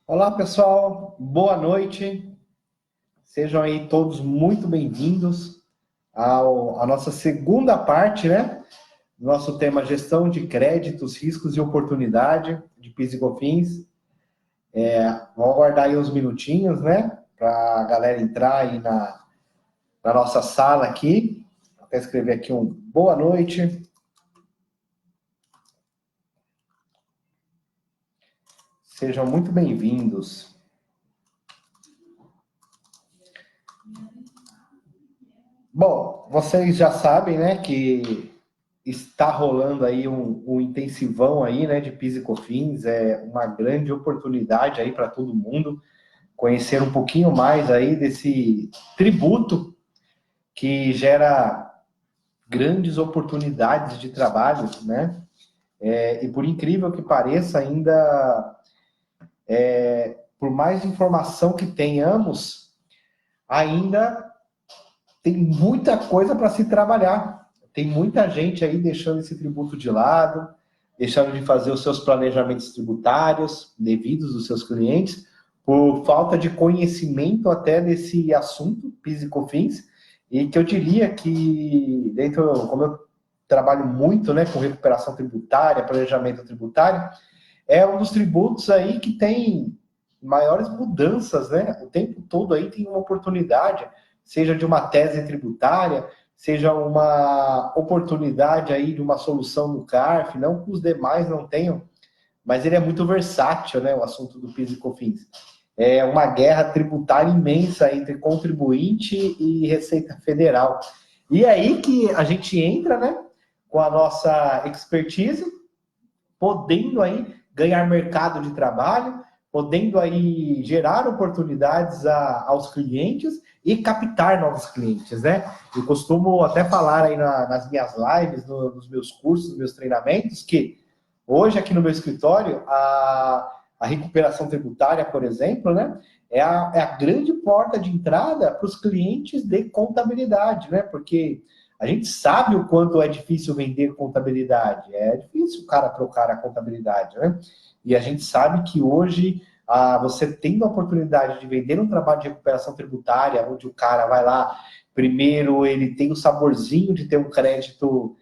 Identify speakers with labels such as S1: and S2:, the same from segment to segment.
S1: Olá, pessoal. Boa noite. Sejam aí todos muito bem-vindos à nossa segunda parte, né? Nosso tema gestão de créditos, riscos e oportunidade de PIS e COFINS. Vamos aguardar aí uns minutinhos, né? Para a galera entrar aí na nossa sala aqui. Vou até escrever aqui um boa noite. Sejam muito bem-vindos. Bom, vocês já sabem, né, que está rolando aí um intensivão aí, né, de PIS e COFINS, é uma grande oportunidade aí para todo mundo conhecer um pouquinho mais aí desse tributo que gera grandes oportunidades de trabalho, né? E por incrível que pareça, ainda por mais informação que tenhamos, ainda tem muita coisa para se trabalhar. Tem muita gente aí deixando esse tributo de lado, deixando de fazer os seus planejamentos tributários devidos dos seus clientes, por falta de conhecimento até desse assunto, PIS e COFINS, e que eu diria que, dentro, como eu trabalho muito, né, com recuperação tributária, planejamento tributário, é um dos tributos aí que tem maiores mudanças, né? O tempo todo aí tem uma oportunidade, seja de uma tese tributária, seja uma oportunidade aí de uma solução no CARF, não que os demais não tenham, mas ele é muito versátil, né? O assunto do PIS e COFINS. É uma guerra tributária imensa entre contribuinte e Receita Federal. E é aí que a gente entra, né? Com a nossa expertise, podendo aí ganhar mercado de trabalho, podendo aí gerar oportunidades aos clientes e captar novos clientes, né? Eu costumo até falar aí nas minhas lives, nos meus cursos, nos meus treinamentos, que hoje aqui no meu escritório, a recuperação tributária, por exemplo, né? É a grande porta de entrada para os clientes de contabilidade, né? Porque a gente sabe o quanto é difícil vender contabilidade. É difícil o cara trocar a contabilidade, né? E a gente sabe que hoje, você tendo a oportunidade de vender um trabalho de recuperação tributária, onde o cara vai lá, primeiro ele tem o saborzinho de ter um crédito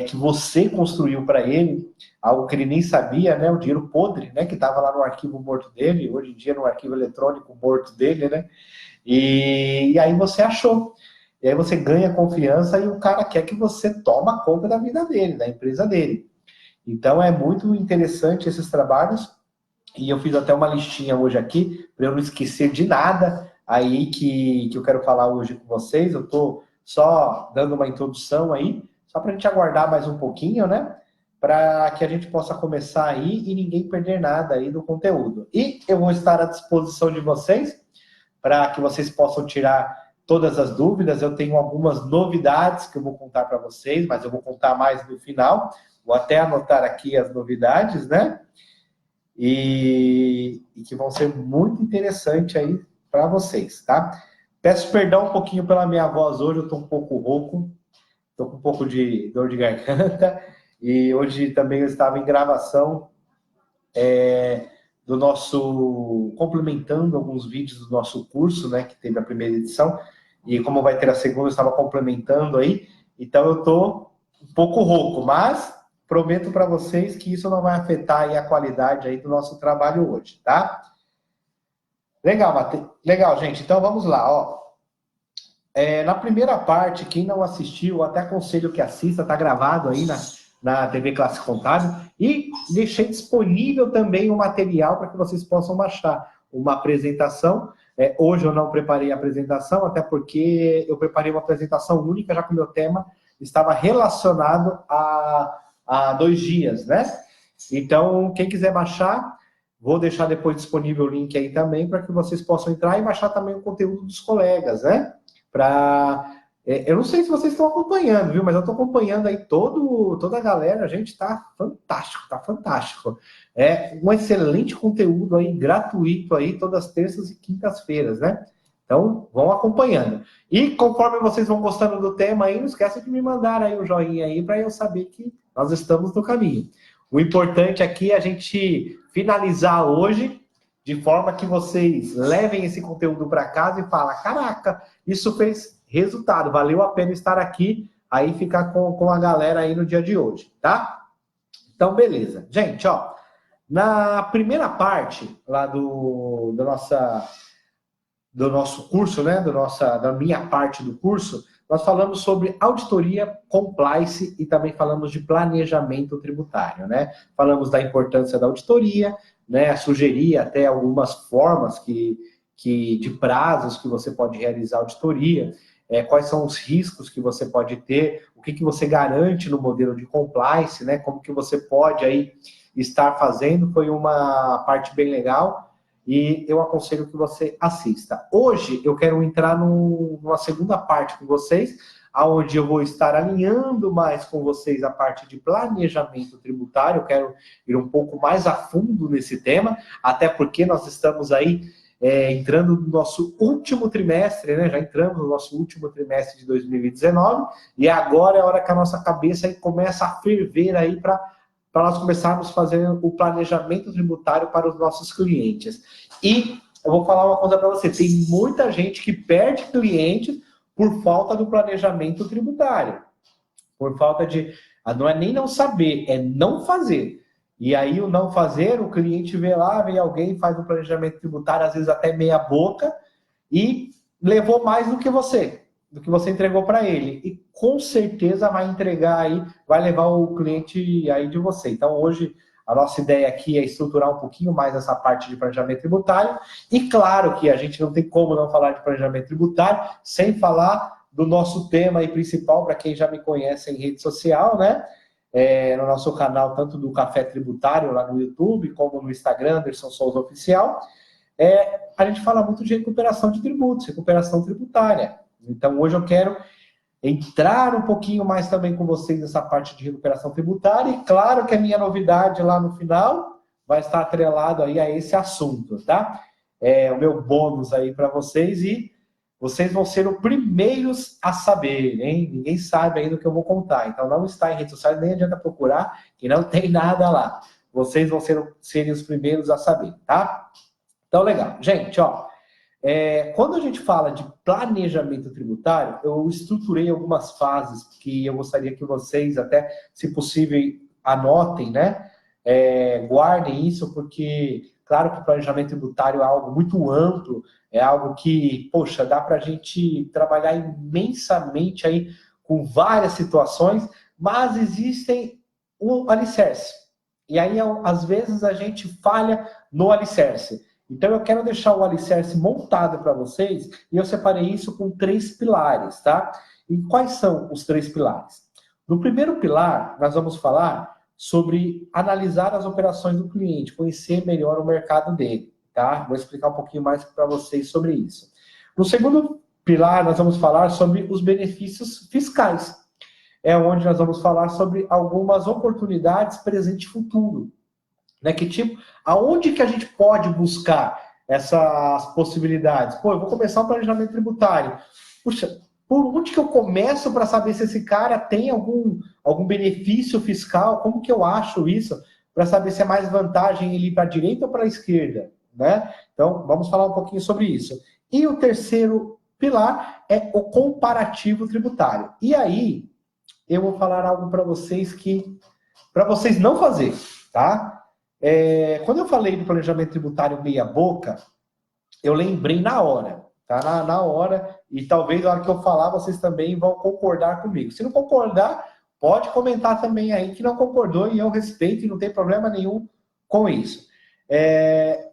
S1: que você construiu para ele, algo que ele nem sabia, né? O dinheiro podre, né? Que estava lá no arquivo morto dele, hoje em dia no arquivo eletrônico morto dele, né? E aí você achou. E aí você ganha confiança e o cara quer que você toma conta da vida dele, da empresa dele. Então é muito interessante esses trabalhos. E eu fiz até uma listinha hoje aqui, para eu não esquecer de nada aí que eu quero falar hoje com vocês. Eu estou só dando uma introdução aí, só para a gente aguardar mais um pouquinho, né? Para que a gente possa começar aí e ninguém perder nada aí do conteúdo. E eu vou estar à disposição de vocês para que vocês possam tirar todas as dúvidas. Eu tenho algumas novidades que eu vou contar para vocês, mas eu vou contar mais no final. Vou até anotar aqui as novidades, né? E que vão ser muito interessantes aí para vocês, tá? Peço perdão um pouquinho pela minha voz hoje, eu estou um pouco rouco, estou com um pouco de dor de garganta, e hoje também eu estava em gravação do nosso, complementando alguns vídeos do nosso curso, né, que teve a primeira edição, e como vai ter a segunda, eu estava complementando aí, então eu estou um pouco rouco, mas prometo para vocês que isso não vai afetar aí a qualidade aí do nosso trabalho hoje, tá? Legal, legal, gente. Então vamos lá, ó. Na primeira parte, quem não assistiu, até aconselho que assista, tá gravado aí na TV Classe Contábil, e deixei disponível também o material para que vocês possam baixar uma apresentação. Hoje eu não preparei a apresentação, até porque eu preparei uma apresentação única, já que o meu tema estava relacionado a 2 dias, né? Então, quem quiser baixar, vou deixar depois disponível o link aí também, para que vocês possam entrar e baixar também o conteúdo dos colegas, né? Eu não sei se vocês estão acompanhando, viu? Mas eu estou acompanhando aí toda a galera. A gente está fantástico, tá fantástico. É um excelente conteúdo aí, gratuito aí, todas as terças e quintas-feiras, né? Então, vão acompanhando. E conforme vocês vão gostando do tema aí, não esqueça de me mandar aí o joinha aí, para eu saber que nós estamos no caminho. O importante aqui é a gente finalizar hoje de forma que vocês levem esse conteúdo para casa e falem, caraca, isso fez resultado, valeu a pena estar aqui, aí ficar com a galera aí no dia de hoje, tá? Então, beleza. Gente, ó, na primeira parte lá do nosso curso, né, da minha parte do curso, nós falamos sobre auditoria, compliance e também falamos de planejamento tributário, né? Falamos da importância da auditoria, né? Sugeri até algumas formas de prazos que você pode realizar auditoria, quais são os riscos que você pode ter, o que você garante no modelo de compliance, né? Como que você pode aí estar fazendo, foi uma parte bem legal e eu aconselho que você assista. Hoje eu quero entrar numa segunda parte com vocês, onde eu vou estar alinhando mais com vocês a parte de planejamento tributário, eu quero ir um pouco mais a fundo nesse tema, até porque nós estamos aí entrando no nosso último trimestre, né? Já entramos no nosso último trimestre de 2019, e agora é a hora que a nossa cabeça aí começa a ferver aí para nós começarmos a fazer o planejamento tributário para os nossos clientes. E eu vou falar uma coisa para você, tem muita gente que perde clientes por falta do planejamento tributário, por falta de, não é nem não saber, é não fazer. E aí o não fazer, o cliente vê lá, vem alguém, faz um planejamento tributário, às vezes até meia boca, e levou mais do que você entregou para ele. E com certeza vai entregar aí, vai levar o cliente aí de você. Então hoje a nossa ideia aqui é estruturar um pouquinho mais essa parte de planejamento tributário. E claro que a gente não tem como não falar de planejamento tributário sem falar do nosso tema aí principal, para quem já me conhece em rede social, né? No nosso canal, tanto do Café Tributário lá no YouTube, como no Instagram, Anderson Souza Oficial, a gente fala muito de recuperação de tributos, recuperação tributária. Então, hoje eu quero entrar um pouquinho mais também com vocês nessa parte de recuperação tributária, e claro que a minha novidade lá no final vai estar atrelado aí a esse assunto, tá? O meu bônus aí para vocês, e vocês vão ser os primeiros a saber, hein? Ninguém sabe ainda o que eu vou contar, então não está em redes sociais, nem adianta procurar, que não tem nada lá. Vocês vão serem os primeiros a saber, tá? Então, legal. Gente, ó, quando a gente fala de planejamento tributário, eu estruturei algumas fases que eu gostaria que vocês, até, se possível, anotem, né? Guardem isso, porque, claro que o planejamento tributário é algo muito amplo, é algo que, poxa, dá para a gente trabalhar imensamente aí com várias situações, mas existem o alicerce. E aí, às vezes, a gente falha no alicerce. Então, eu quero deixar o alicerce montado para vocês, e eu separei isso com 3 pilares, tá? E quais são os 3 pilares? No primeiro pilar, nós vamos falar sobre analisar as operações do cliente, conhecer melhor o mercado dele, tá? Vou explicar um pouquinho mais para vocês sobre isso. No segundo pilar, nós vamos falar sobre os benefícios fiscais. É onde nós vamos falar sobre algumas oportunidades presente e futuro. Né? Que tipo, aonde que a gente pode buscar essas possibilidades? Pô, eu vou começar um planejamento tributário. Puxa, por onde que eu começo para saber se esse cara tem algum benefício fiscal? Como que eu acho isso? Para saber se é mais vantagem ele ir para a direita ou para a esquerda, né? Então, vamos falar um pouquinho sobre isso. E o terceiro pilar é o comparativo tributário. E aí, eu vou falar algo para vocês para vocês não fazer, tá? Quando eu falei do planejamento tributário meia boca, eu lembrei na hora, tá? Na hora, e talvez na hora que eu falar, vocês também vão concordar comigo. Se não concordar, pode comentar também aí que não concordou, e eu respeito, e não tem problema nenhum com isso.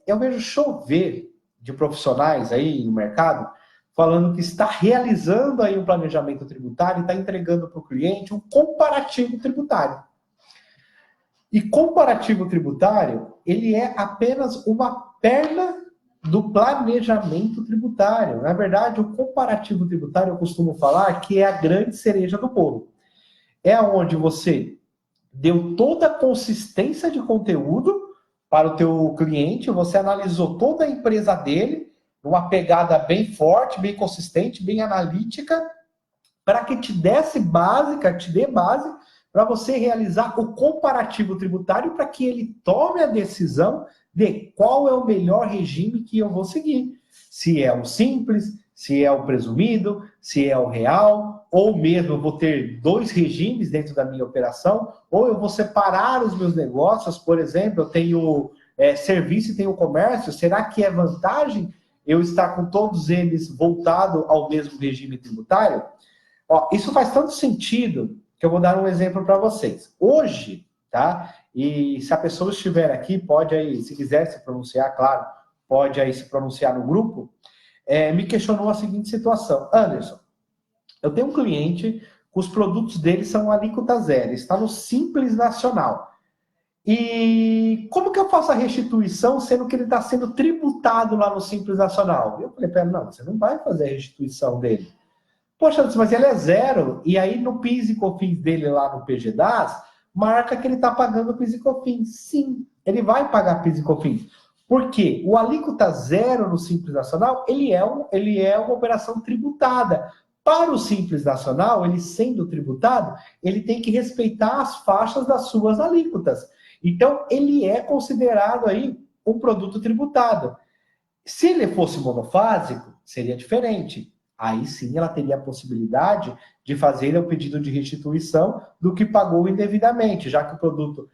S1: Eu vejo chover de profissionais aí no mercado falando que está realizando aí um planejamento tributário e está entregando para o cliente um comparativo tributário. E comparativo tributário, ele é apenas uma perna do planejamento tributário. Na verdade, o comparativo tributário, eu costumo falar que é a grande cereja do bolo. É onde você deu toda a consistência de conteúdo para o teu cliente, você analisou toda a empresa dele, numa pegada bem forte, bem consistente, bem analítica, para que te dê base para você realizar o comparativo tributário, para que ele tome a decisão de qual é o melhor regime que eu vou seguir. Se é o simples, se é o presumido, se é o real, ou mesmo eu vou ter 2 regimes dentro da minha operação, ou eu vou separar os meus negócios, por exemplo, eu tenho serviço e tenho comércio, será que é vantagem eu estar com todos eles voltado ao mesmo regime tributário? Ó, isso faz tanto sentido que eu vou dar um exemplo para vocês. Hoje, tá? E se a pessoa estiver aqui, pode aí, se quiser se pronunciar, claro, pode aí se pronunciar no grupo, me questionou a seguinte situação. Anderson, eu tenho um cliente, os produtos dele são alíquota zero, está no Simples Nacional. E como que eu faço a restituição, sendo que ele está sendo tributado lá no Simples Nacional? Eu falei, pera, não, você não vai fazer a restituição dele. Poxa, mas ele é zero, e aí no PIS e COFINS dele lá no PGDAS, marca que ele está pagando PIS e COFINS. Sim, ele vai pagar PIS e COFINS. Por quê? O alíquota zero no Simples Nacional, ele é uma operação tributada. Para o Simples Nacional, ele sendo tributado, ele tem que respeitar as faixas das suas alíquotas. Então, ele é considerado aí um produto tributado. Se ele fosse monofásico, seria diferente. Aí sim ela teria a possibilidade de fazer o pedido de restituição do que pagou indevidamente, já que o produto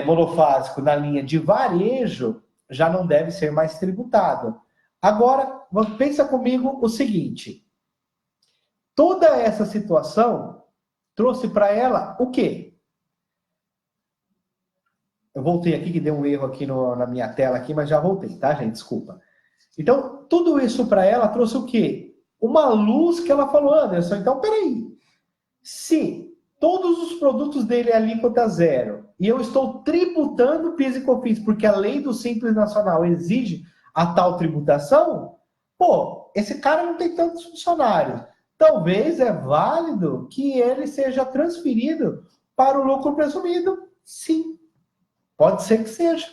S1: monofásico na linha de varejo já não deve ser mais tributado. Agora, pensa comigo o seguinte, toda essa situação trouxe para ela o quê? Eu voltei aqui, que deu um erro aqui na minha tela, aqui, mas já voltei, tá, gente? Desculpa. Então, tudo isso para ela trouxe o quê? Uma luz que ela falou, Anderson, então, peraí. Se todos os produtos dele é alíquota zero e eu estou tributando PIS e COFINS porque a lei do Simples Nacional exige a tal tributação, pô, esse cara não tem tantos funcionários. Talvez é válido que ele seja transferido para o lucro presumido. Sim, pode ser que seja.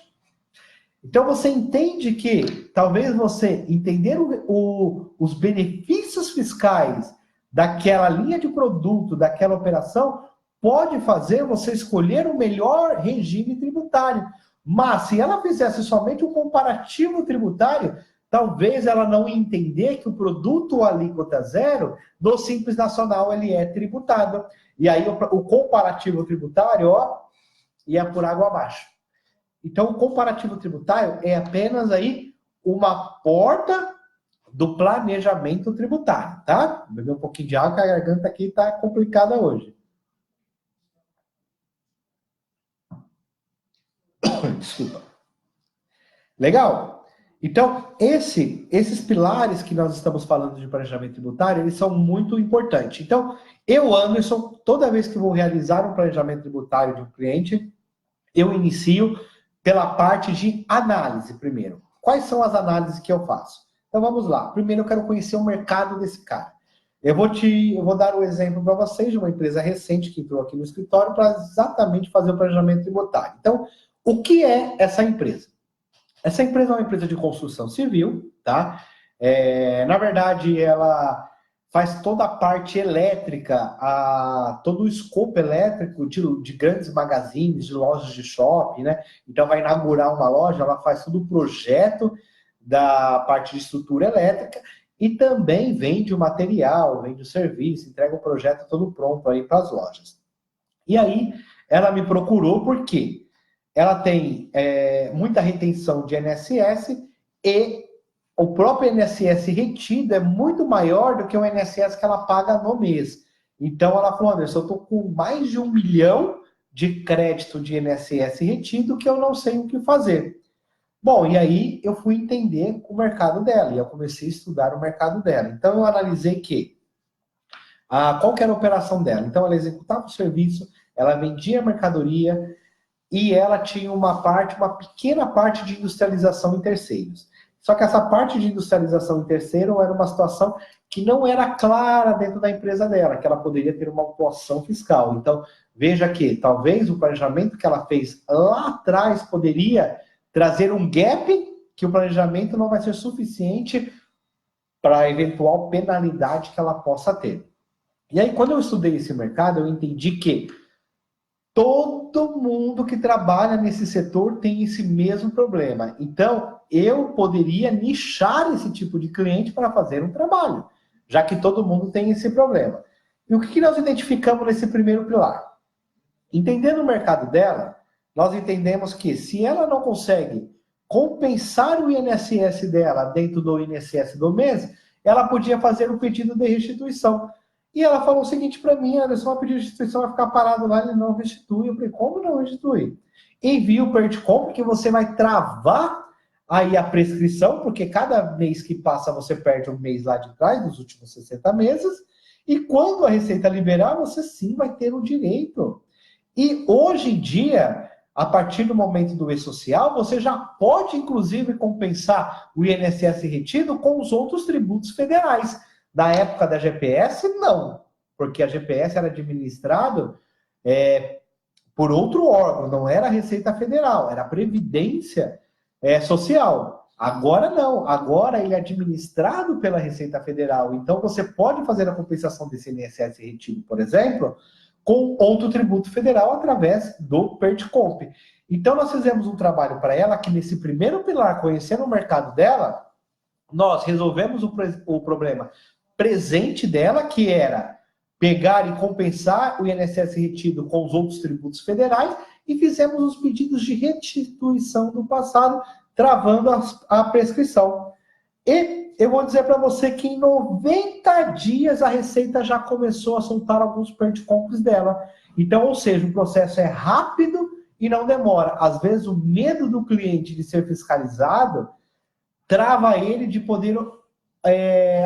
S1: Então você entende que talvez você entender os benefícios fiscais daquela linha de produto, daquela operação, pode fazer você escolher o melhor regime tributário. Mas se ela fizesse somente um comparativo tributário, talvez ela não entender que o produto alíquota zero do Simples Nacional ele é tributado. E aí o comparativo tributário, ó, ia por água abaixo. Então, o comparativo tributário é apenas aí uma porta do planejamento tributário, tá? Vou beber um pouquinho de água, que a garganta aqui está complicada hoje. Desculpa. Legal? Então, esses pilares que nós estamos falando de planejamento tributário, eles são muito importantes. Então, eu, Anderson, toda vez que vou realizar um planejamento tributário de um cliente, eu inicio pela parte de análise primeiro. Quais são as análises que eu faço? Então vamos lá. Primeiro eu quero conhecer o mercado desse cara. Eu vou dar um exemplo para vocês de uma empresa recente que entrou aqui no escritório para exatamente fazer o planejamento tributário. Então, o que é essa empresa? Essa empresa é uma empresa de construção civil, tá? Na verdade, ela faz toda a parte elétrica, todo o escopo elétrico de grandes magazines, de lojas de shopping, né? Então, vai inaugurar uma loja, ela faz todo o projeto da parte de estrutura elétrica e também vende o material, vende o serviço, entrega o projeto todo pronto aí para as lojas. E aí, ela me procurou porque ela tem muita retenção de INSS e o próprio INSS retido é muito maior do que o INSS que ela paga no mês. Então, ela falou, Anderson, eu estou com mais de 1 milhão de crédito de INSS retido que eu não sei o que fazer. Bom, e aí eu fui entender o mercado dela, e eu comecei a estudar o mercado dela. Então, eu analisei qual que era a operação dela. Então, ela executava o serviço, ela vendia mercadoria e ela tinha uma pequena parte de industrialização em terceiros. Só que essa parte de industrialização em terceiro era uma situação que não era clara dentro da empresa dela, que ela poderia ter uma atuação fiscal. Então, veja que talvez o planejamento que ela fez lá atrás poderia trazer um gap que o planejamento não vai ser suficiente para a eventual penalidade que ela possa ter. E aí, quando eu estudei esse mercado, eu entendi que Todo mundo que trabalha nesse setor tem esse mesmo problema. Então, eu poderia nichar esse tipo de cliente para fazer um trabalho, já que todo mundo tem esse problema. E o que nós identificamos nesse primeiro pilar? Entendendo o mercado dela, nós entendemos que se ela não consegue compensar o INSS dela dentro do INSS do mês, ela podia fazer um pedido de restituição. E ela falou o seguinte para mim: Anderson, o pedido de restituição vai ficar parado lá, ele não restitui. Eu falei: como não restitui? Envia o PERTCOMP, que você vai travar aí a prescrição, porque cada mês que passa você perde um mês lá de trás, dos últimos 60 meses, e quando a Receita liberar, você sim vai ter o direito. E hoje em dia, a partir do momento do E-Social, você já pode, inclusive, compensar o INSS retido com os outros tributos federais. Na época da GPS, não, porque a GPS era administrado por outro órgão, não era a Receita Federal, era a Previdência Social. Agora não, agora ele é administrado pela Receita Federal, então você pode fazer a compensação desse INSS retido, por exemplo, com outro tributo federal através do PERTCOMP. Então nós fizemos um trabalho para ela que nesse primeiro pilar, conhecendo o mercado dela, nós resolvemos o problema presente dela, que era pegar e compensar o INSS retido com os outros tributos federais, e fizemos os pedidos de restituição do passado, travando a prescrição. E eu vou dizer para você que em 90 dias a Receita já começou a soltar alguns PERTCOMPs dela. Então, ou seja, o processo é rápido e não demora. Às vezes o medo do cliente de ser fiscalizado trava ele de poder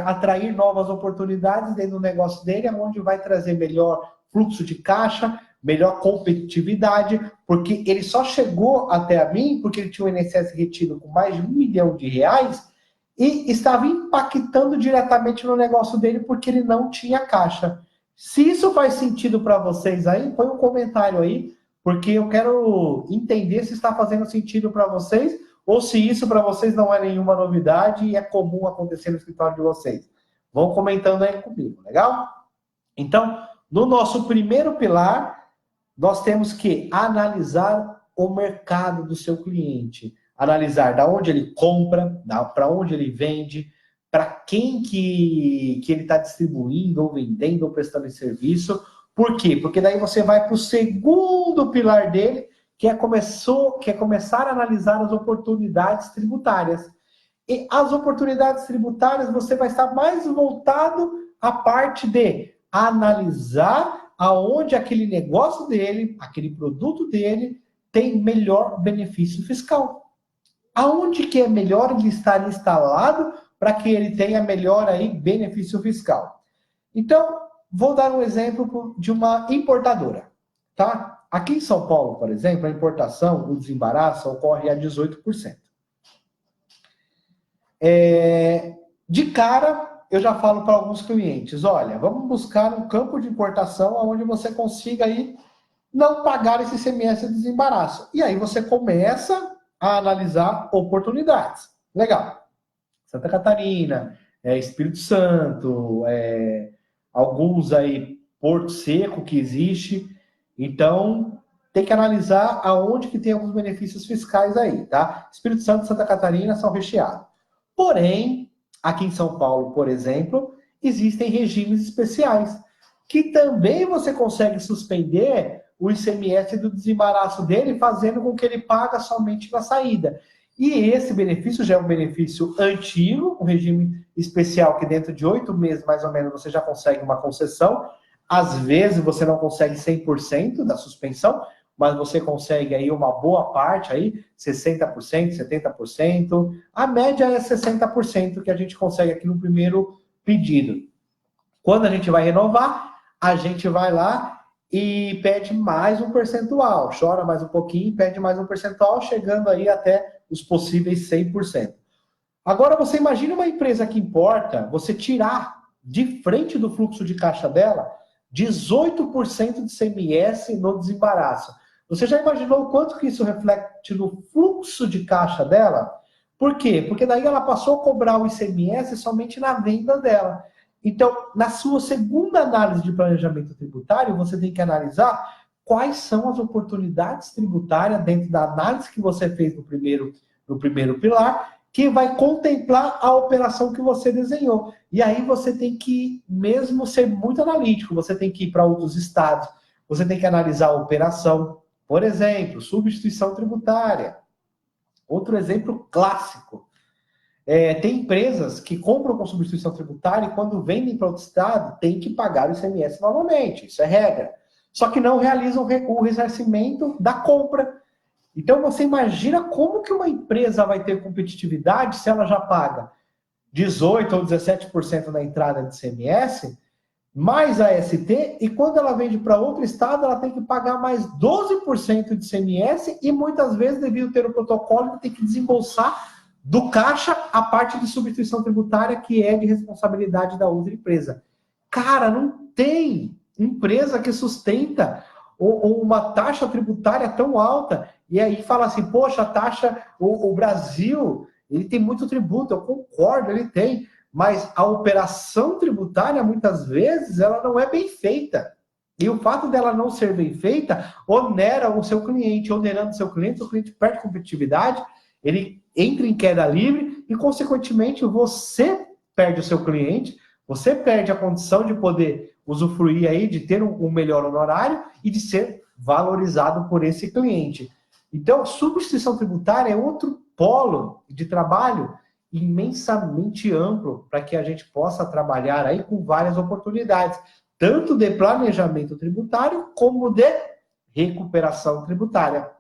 S1: atrair novas oportunidades dentro do negócio dele, onde vai trazer melhor fluxo de caixa, melhor competitividade, porque ele só chegou até a mim porque ele tinha um INSS retido com mais de R$1 milhão e estava impactando diretamente no negócio dele porque ele não tinha caixa. Se isso faz sentido para vocês aí, põe um comentário aí, porque eu quero entender se está fazendo sentido para vocês, ou se isso para vocês não é nenhuma novidade e é comum acontecer no escritório de vocês. Vão comentando aí comigo, legal? Então, no nosso primeiro pilar, nós temos que analisar o mercado do seu cliente. Analisar da onde ele compra, para onde ele vende, para quem que ele está distribuindo, ou vendendo, ou prestando serviço. Por quê? Porque daí você vai para o segundo pilar dele, que é começar a analisar as oportunidades tributárias. E as oportunidades tributárias, você vai estar mais voltado à parte de analisar aonde aquele negócio dele, aquele produto dele, tem melhor benefício fiscal. Aonde que é melhor ele estar instalado para que ele tenha melhor aí benefício fiscal. Então, vou dar um exemplo de uma importadora, tá? Aqui em São Paulo, por exemplo, a importação, o desembaraço ocorre a 18%. De cara, eu já falo para alguns clientes, olha, vamos buscar um campo de importação onde você consiga aí não pagar esse ICMS de desembaraço. E aí você começa a analisar oportunidades. Legal. Santa Catarina, Espírito Santo, alguns aí, Porto Seco que existe. Então, tem que analisar aonde que tem alguns benefícios fiscais aí, tá? Espírito Santo e Santa Catarina são recheados. Porém, aqui em São Paulo, por exemplo, existem regimes especiais, que também você consegue suspender o ICMS do desembaraço dele, fazendo com que ele pague somente na saída. E esse benefício já é um benefício antigo, um regime especial que dentro de 8 meses, mais ou menos, você já consegue uma concessão. Às vezes você não consegue 100% da suspensão, mas você consegue aí uma boa parte, aí 60%, 70%. A média é 60% que a gente consegue aqui no primeiro pedido. Quando a gente vai renovar, a gente vai lá e pede mais um percentual. Chora mais um pouquinho, pede mais um percentual, chegando aí até os possíveis 100%. Agora você imagina uma empresa que importa, você tirar de frente do fluxo de caixa dela 18% de CMS no desembaraço. Você já imaginou o quanto que isso reflete no fluxo de caixa dela? Por quê? Porque daí ela passou a cobrar o ICMS somente na venda dela. Então, na sua segunda análise de planejamento tributário, você tem que analisar quais são as oportunidades tributárias dentro da análise que você fez no primeiro pilar, que vai contemplar a operação que você desenhou. E aí você tem que, mesmo ser muito analítico, você tem que ir para outros estados, você tem que analisar a operação. Por exemplo, substituição tributária. Outro exemplo clássico. Tem empresas que compram com substituição tributária e quando vendem para outro estado, tem que pagar o ICMS novamente. Isso é regra. Só que não realizam o ressarcimento da compra. Então, você imagina como que uma empresa vai ter competitividade se ela já paga 18% ou 17% na entrada de ICMS, mais a ST, e quando ela vende para outro estado, ela tem que pagar mais 12% de ICMS e muitas vezes, devido ter o protocolo, ela tem que desembolsar do caixa a parte de substituição tributária que é de responsabilidade da outra empresa. Cara, não tem empresa que sustenta uma taxa tributária tão alta. E aí fala assim, poxa, a taxa, o Brasil, ele tem muito tributo, eu concordo, ele tem, mas a operação tributária, muitas vezes, ela não é bem feita. E o fato dela não ser bem feita onera o seu cliente. Onerando o cliente perde competitividade, ele entra em queda livre e, consequentemente, você perde o seu cliente, você perde a condição de poder usufruir aí, de ter um melhor honorário e de ser valorizado por esse cliente. Então, substituição tributária é outro polo de trabalho imensamente amplo para que a gente possa trabalhar aí com várias oportunidades, tanto de planejamento tributário como de recuperação tributária.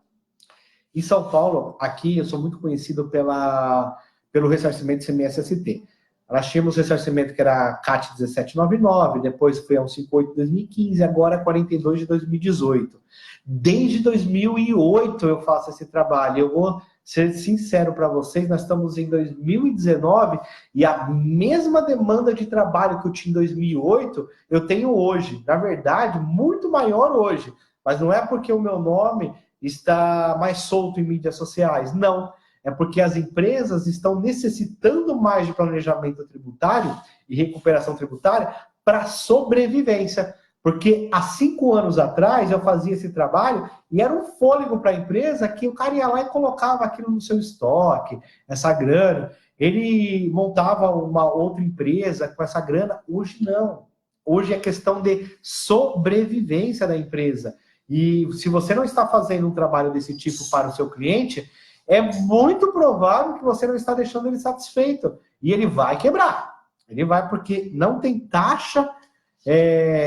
S1: Em São Paulo, aqui eu sou muito conhecido pelo ressarcimento de CMS-ST. Nós tínhamos ressarcimento que era CAT 1799, depois foi a 158 de 2015, agora 42 de 2018. Desde 2008 eu faço esse trabalho. Eu vou ser sincero para vocês, nós estamos em 2019 e a mesma demanda de trabalho que eu tinha em 2008, eu tenho hoje. Na verdade, muito maior hoje. Mas não é porque o meu nome está mais solto em mídias sociais, não. É porque as empresas estão necessitando mais de planejamento tributário e recuperação tributária para sobrevivência. Porque há 5 anos atrás eu fazia esse trabalho e era um fôlego para a empresa que o cara ia lá e colocava aquilo no seu estoque, essa grana. Ele montava uma outra empresa com essa grana. Hoje não. Hoje é questão de sobrevivência da empresa. E se você não está fazendo um trabalho desse tipo para o seu cliente, é muito provável que você não está deixando ele satisfeito. E ele vai quebrar. Ele vai porque não tem taxa,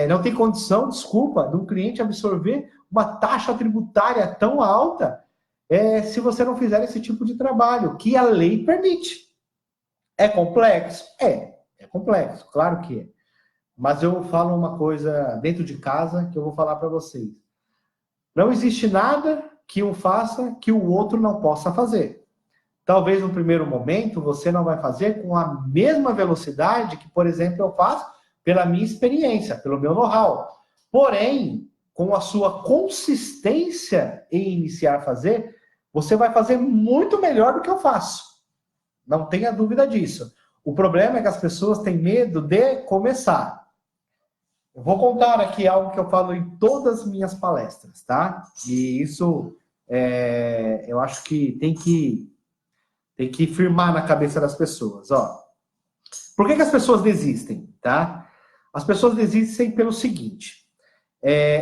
S1: não tem condição, desculpa, de um cliente absorver uma taxa tributária tão alta se você não fizer esse tipo de trabalho, que a lei permite. É complexo? É complexo, claro que é. Mas eu falo uma coisa dentro de casa que eu vou falar para vocês. Não existe nada que um faça que o outro não possa fazer. Talvez no primeiro momento você não vai fazer com a mesma velocidade que, por exemplo, eu faço pela minha experiência, pelo meu know-how. Porém, com a sua consistência em iniciar a fazer, você vai fazer muito melhor do que eu faço. Não tenha dúvida disso. O problema é que as pessoas têm medo de começar. Eu vou contar aqui algo que eu falo em todas as minhas palestras, tá? E isso eu acho que tem que firmar na cabeça das pessoas. Ó. Por que as pessoas desistem, tá? As pessoas desistem pelo seguinte: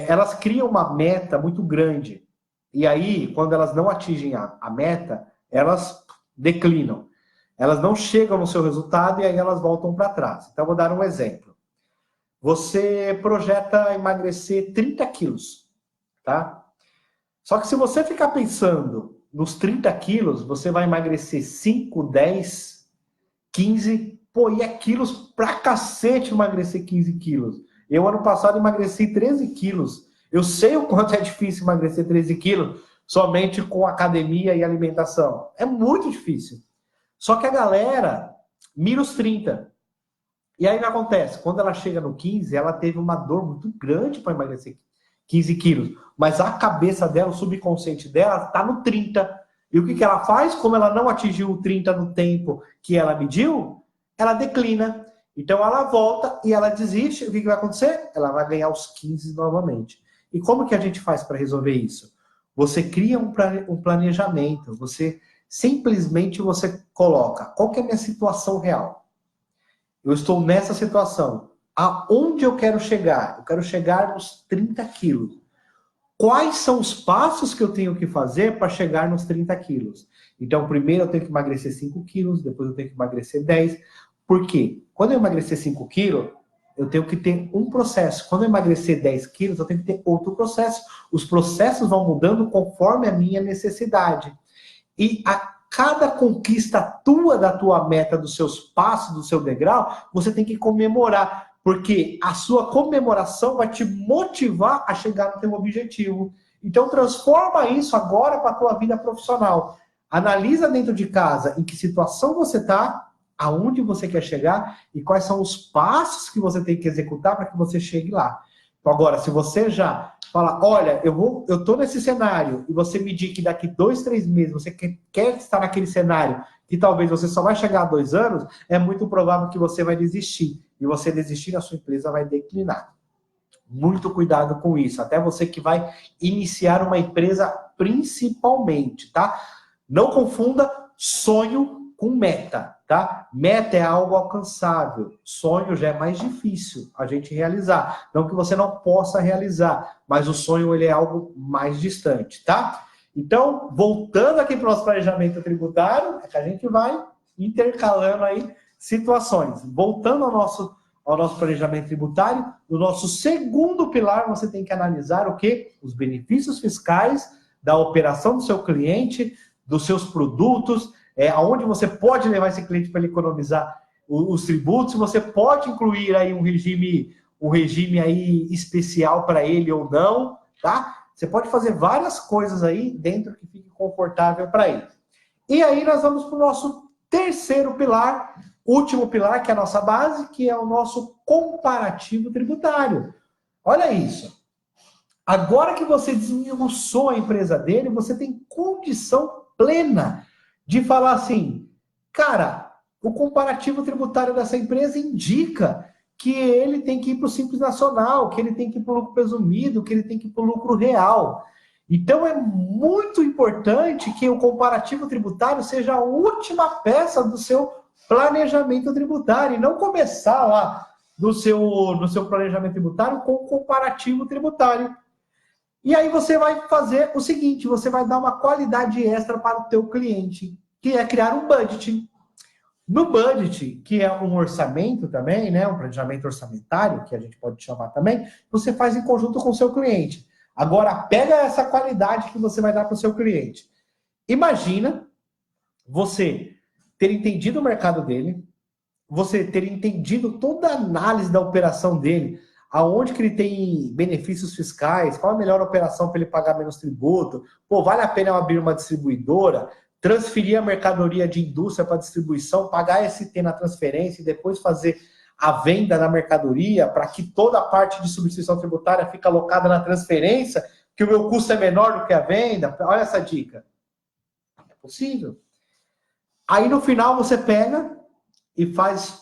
S1: elas criam uma meta muito grande e aí, quando elas não atingem a meta, elas declinam. Elas não chegam no seu resultado e aí elas voltam para trás. Então, eu vou dar um exemplo. Você projeta emagrecer 30 quilos, tá? Só que se você ficar pensando nos 30 quilos, você vai emagrecer 5, 10, 15, e é quilos pra cacete emagrecer 15 quilos. Eu, ano passado, emagreci 13 quilos. Eu sei o quanto é difícil emagrecer 13 quilos somente com academia e alimentação. É muito difícil. Só que a galera mira os 30. E aí o que acontece? Quando ela chega no 15, ela teve uma dor muito grande para emagrecer 15 quilos. Mas a cabeça dela, o subconsciente dela, está no 30. E o que ela faz? Como ela não atingiu o 30 no tempo que ela mediu, ela declina. Então ela volta e ela desiste. O que vai acontecer? Ela vai ganhar os 15 novamente. E como que a gente faz para resolver isso? Você cria um planejamento, você simplesmente você coloca, qual que é a minha situação real? Eu estou nessa situação. Aonde eu quero chegar? Eu quero chegar nos 30 quilos. Quais são os passos que eu tenho que fazer para chegar nos 30 quilos? Então, primeiro eu tenho que emagrecer 5 quilos, depois eu tenho que emagrecer 10. Por quê? Quando eu emagrecer 5 quilos, eu tenho que ter um processo. Quando eu emagrecer 10 quilos, eu tenho que ter outro processo. Os processos vão mudando conforme a minha necessidade. E a cada conquista tua da tua meta, dos seus passos, do seu degrau, você tem que comemorar. Porque a sua comemoração vai te motivar a chegar no teu objetivo. Então, transforma isso agora para a tua vida profissional. Analisa dentro de casa em que situação você está, aonde você quer chegar e quais são os passos que você tem que executar para que você chegue lá. Então, agora, se você já fala, olha, eu estou nesse cenário, e você me diz que daqui 2, 3 meses você quer estar naquele cenário, que talvez você só vai chegar a 2 anos, é muito provável que você vai desistir. E você desistir, a sua empresa vai declinar. Muito cuidado com isso. Até você que vai iniciar uma empresa principalmente, tá? Não confunda sonho com meta, tá? Meta é algo alcançável. Sonho já é mais difícil a gente realizar. Não que você não possa realizar, mas o sonho ele é algo mais distante, tá? Então, voltando aqui para o nosso planejamento tributário, é que a gente vai intercalando aí situações. Voltando ao nosso planejamento tributário, no nosso segundo pilar, você tem que analisar o quê? Os benefícios fiscais da operação do seu cliente, dos seus produtos, aonde você pode levar esse cliente para ele economizar os tributos, você pode incluir aí um regime aí especial para ele ou não, tá? Você pode fazer várias coisas aí dentro que fique confortável para ele. E aí nós vamos para o nosso terceiro pilar, último pilar, que é a nossa base, que é o nosso comparativo tributário. Olha isso. Agora que você desmiuçou a empresa dele, você tem condição plena de falar assim, cara, o comparativo tributário dessa empresa indica que ele tem que ir para o Simples Nacional, que ele tem que ir para o lucro presumido, que ele tem que ir para o lucro real. Então é muito importante que o comparativo tributário seja a última peça do seu planejamento tributário e não começar lá no seu planejamento tributário com o comparativo tributário. E aí você vai fazer o seguinte, você vai dar uma qualidade extra para o teu cliente, que é criar um budget. No budget, que é um orçamento também, né, um planejamento orçamentário, que a gente pode chamar também, você faz em conjunto com o seu cliente. Agora, pega essa qualidade que você vai dar para o seu cliente. Imagina você ter entendido o mercado dele, você ter entendido toda a análise da operação dele, aonde que ele tem benefícios fiscais, qual a melhor operação para ele pagar menos tributo, pô, vale a pena eu abrir uma distribuidora, transferir a mercadoria de indústria para distribuição, pagar ST na transferência e depois fazer a venda da mercadoria para que toda a parte de substituição tributária fique alocada na transferência, que o meu custo é menor do que a venda. Olha essa dica. É possível. Aí no final você pega e faz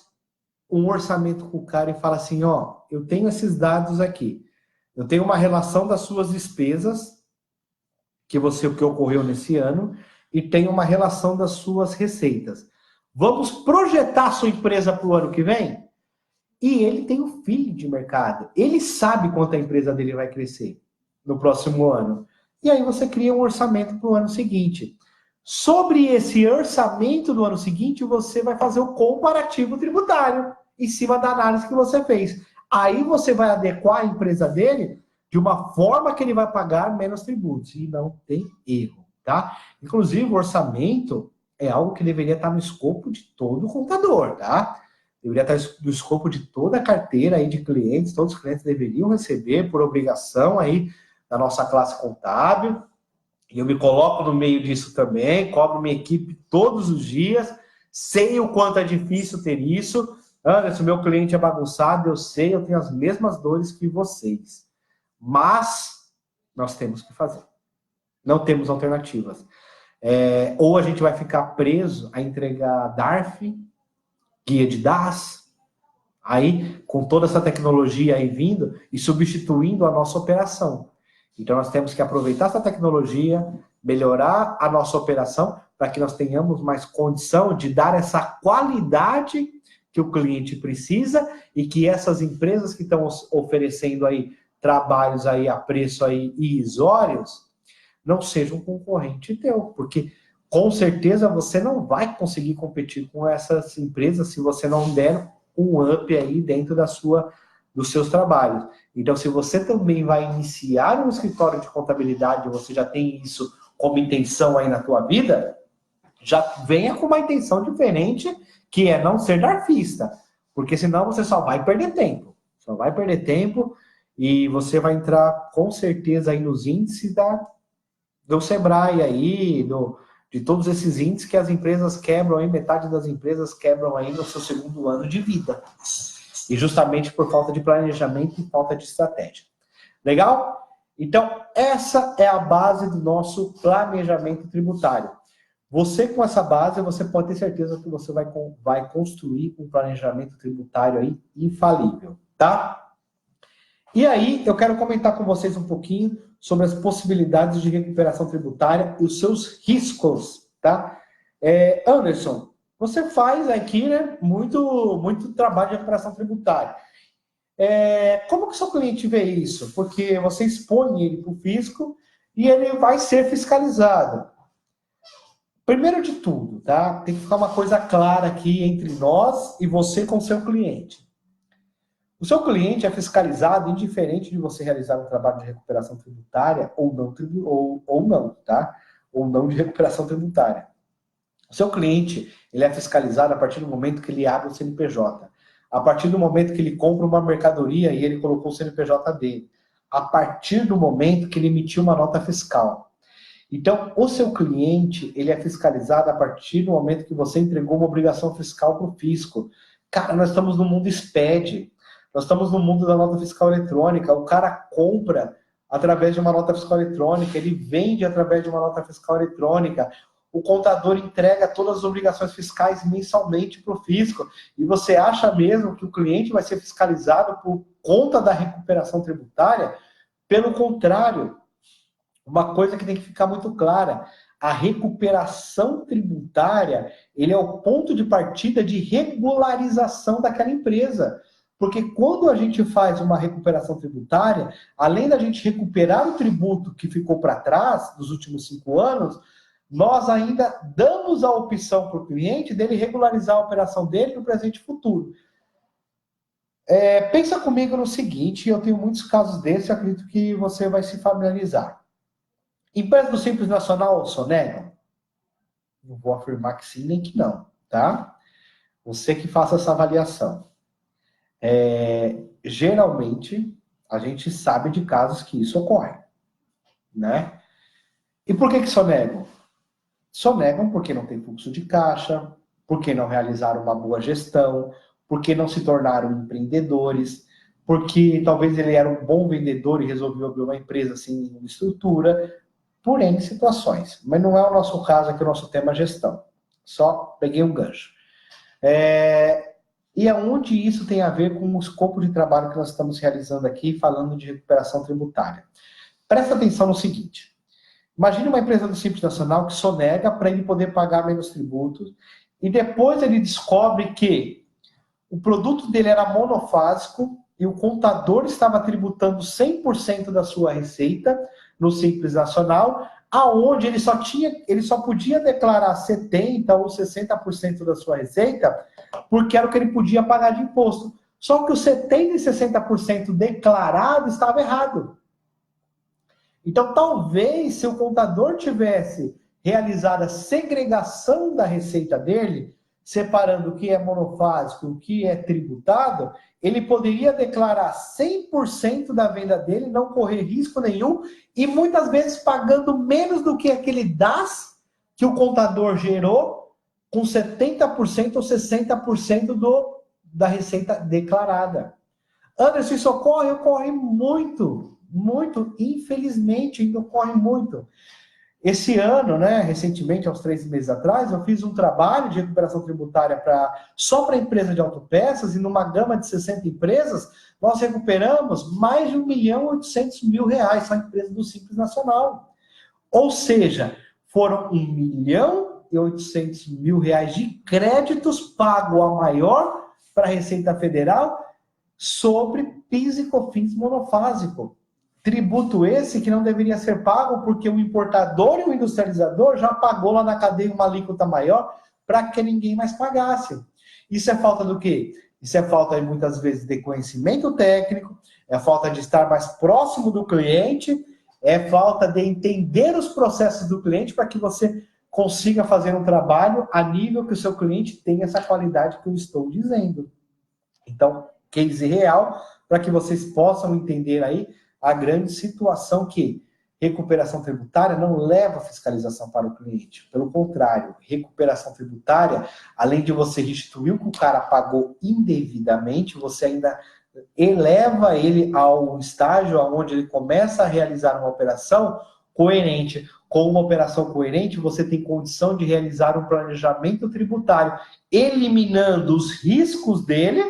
S1: um orçamento com o cara e fala assim, ó, eu tenho esses dados aqui. Eu tenho uma relação das suas despesas que ocorreu nesse ano e tenho uma relação das suas receitas. Vamos projetar a sua empresa para o ano que vem? E ele tem um feeling de mercado. Ele sabe quanto a empresa dele vai crescer no próximo ano. E aí você cria um orçamento para o ano seguinte. Sobre esse orçamento do ano seguinte, você vai fazer o comparativo tributário em cima da análise que você fez. Aí você vai adequar a empresa dele de uma forma que ele vai pagar menos tributos. E não tem erro, tá? Inclusive, o orçamento é algo que deveria estar no escopo de todo contador, tá? Deveria estar no escopo de toda a carteira aí de clientes. Todos os clientes deveriam receber por obrigação aí da nossa classe contábil. E eu me coloco no meio disso também, cobro minha equipe todos os dias, sei o quanto é difícil ter isso. Anderson, meu cliente é bagunçado, eu sei, eu tenho as mesmas dores que vocês. Mas nós temos que fazer. Não temos alternativas. Ou a gente vai ficar preso a entregar DARF, guia de DAS, aí com toda essa tecnologia aí vindo e substituindo a nossa operação. Então, nós temos que aproveitar essa tecnologia, melhorar a nossa operação, para que nós tenhamos mais condição de dar essa qualidade que o cliente precisa e que essas empresas que estão oferecendo aí trabalhos aí a preço aí irrisórios não sejam concorrente teu, porque com certeza você não vai conseguir competir com essas empresas se você não der um up aí dentro dos seus trabalhos. Então, se você também vai iniciar um escritório de contabilidade, você já tem isso como intenção aí na tua vida, já venha com uma intenção diferente, que é não ser darfista, porque senão você só vai perder tempo. Só vai perder tempo e você vai entrar com certeza aí nos índices do Sebrae aí, de todos esses índices que as empresas quebram aí, metade das empresas quebram aí no seu segundo ano de vida. E justamente por falta de planejamento e falta de estratégia. Legal? Então, essa é a base do nosso planejamento tributário. Você, com essa base, você pode ter certeza que você vai construir um planejamento tributário aí infalível, tá? E aí, eu quero comentar com vocês um pouquinho sobre as possibilidades de recuperação tributária e os seus riscos, tá? Anderson, você faz aqui, né, muito trabalho de recuperação tributária. Como que o seu cliente vê isso? Porque você expõe ele para o fisco e ele vai ser fiscalizado. Primeiro de tudo, tá? Tem que ficar uma coisa clara aqui entre nós e você com o seu cliente. O seu cliente é fiscalizado indiferente de você realizar um trabalho de recuperação tributária ou não, tá? Ou não de recuperação tributária. O seu cliente, ele é fiscalizado a partir do momento que ele abre o CNPJ. A partir do momento que ele compra uma mercadoria e ele colocou o CNPJ dele. A partir do momento que ele emitiu uma nota fiscal. Então, o seu cliente, ele é fiscalizado a partir do momento que você entregou uma obrigação fiscal para o fisco. Cara, nós estamos no mundo SPED. Nós estamos no mundo da nota fiscal eletrônica. O cara compra através de uma nota fiscal eletrônica, ele vende através de uma nota fiscal eletrônica. O contador entrega todas as obrigações fiscais mensalmente para o fisco. E você acha mesmo que o cliente vai ser fiscalizado por conta da recuperação tributária? Pelo contrário, uma coisa que tem que ficar muito clara, a recuperação tributária, ele é o ponto de partida de regularização daquela empresa. Porque quando a gente faz uma recuperação tributária, além da gente recuperar o tributo que ficou para trás dos últimos 5 anos, nós ainda damos a opção para o cliente dele regularizar a operação dele no presente e futuro. Pensa comigo no seguinte, eu tenho muitos casos desses, eu acredito que você vai se familiarizar. Empresa do Simples Nacional sonegam? Não vou afirmar que sim, nem que não, tá? Você que faça essa avaliação. Geralmente, a gente sabe de casos que isso ocorre, né? E por que sonegam? Sonegam porque não tem fluxo de caixa, porque não realizaram uma boa gestão, porque não se tornaram empreendedores, porque talvez ele era um bom vendedor e resolveu abrir uma empresa sem estrutura, por N situações. Mas não é o nosso caso aqui, o nosso tema é gestão. Só peguei um gancho. E aonde isso tem a ver com o escopo de trabalho que nós estamos realizando aqui, falando de recuperação tributária? Presta atenção no seguinte. Imagine uma empresa do Simples Nacional que sonega para ele poder pagar menos tributos e depois ele descobre que o produto dele era monofásico e o contador estava tributando 100% da sua receita no Simples Nacional, aonde ele só podia declarar 70% ou 60% da sua receita, porque era o que ele podia pagar de imposto. Só que os 70% e 60% declarado estava errado. Então, talvez, se o contador tivesse realizado a segregação da receita dele, separando o que é monofásico e o que é tributado, ele poderia declarar 100% da venda dele, não correr risco nenhum, e muitas vezes pagando menos do que aquele DAS que o contador gerou, com 70% ou 60% da receita declarada. Anderson, isso ocorre muito, infelizmente, ainda ocorre muito. Esse ano, né, recentemente, há uns 3 meses atrás, eu fiz um trabalho de recuperação tributária só para empresa de autopeças, e numa gama de 60 empresas, nós recuperamos mais de R$ 1.800.000, só empresa do Simples Nacional. Ou seja, foram R$ 1.800.000 de créditos pago a maior para a Receita Federal sobre PIS e COFINS monofásico. Tributo esse que não deveria ser pago porque o importador e o industrializador já pagou lá na cadeia uma alíquota maior para que ninguém mais pagasse. Isso é falta do quê? Isso é falta, muitas vezes, de conhecimento técnico, é falta de estar mais próximo do cliente, é falta de entender os processos do cliente para que você consiga fazer um trabalho a nível que o seu cliente tenha essa qualidade que eu estou dizendo. Então, case real, para que vocês possam entender aí a grande situação que recuperação tributária não leva fiscalização para o cliente. Pelo contrário, recuperação tributária, além de você restituir o que o cara pagou indevidamente, você ainda eleva ele ao estágio onde ele começa a realizar uma operação coerente. Com uma operação coerente, você tem condição de realizar um planejamento tributário, eliminando os riscos dele